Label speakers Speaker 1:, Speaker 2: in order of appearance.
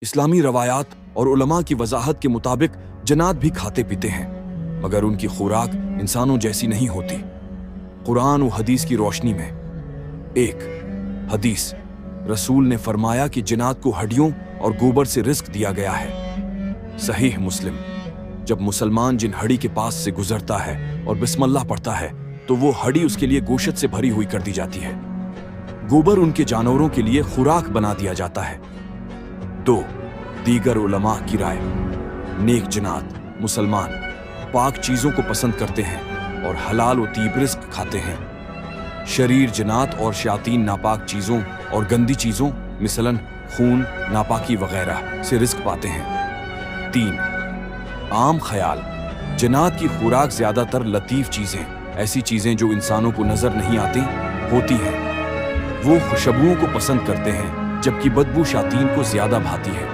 Speaker 1: اسلامی روایات اور علماء کی وضاحت کے مطابق جنات بھی کھاتے پیتے ہیں، مگر ان کی خوراک انسانوں جیسی نہیں ہوتی۔ قرآن و حدیث کی روشنی میں 1 حدیث، رسول نے فرمایا کہ جنات کو ہڈیوں اور گوبر سے رزق دیا گیا ہے۔ صحیح مسلم، جب مسلمان جن ہڈی کے پاس سے گزرتا ہے اور بسم اللہ پڑھتا ہے تو وہ ہڈی اس کے لیے گوشت سے بھری ہوئی کر دی جاتی ہے۔ گوبر ان کے جانوروں کے لیے خوراک بنا دیا جاتا ہے۔ 2 دیگر علماء کی رائے، نیک جنات مسلمان پاک چیزوں کو پسند کرتے ہیں اور حلال و طیب رزق کھاتے ہیں۔ شریر جنات اور شیاطین ناپاک چیزوں اور گندی چیزوں مثلاً خون، ناپاکی وغیرہ سے رزق پاتے ہیں۔ 3 عام خیال، جنات کی خوراک زیادہ تر لطیف چیزیں، ایسی چیزیں جو انسانوں کو نظر نہیں آتی ہوتی ہیں۔ وہ خوشبوؤں کو پسند کرتے ہیں جبکہ بدبو شیاطین کو زیادہ بھاتی ہے۔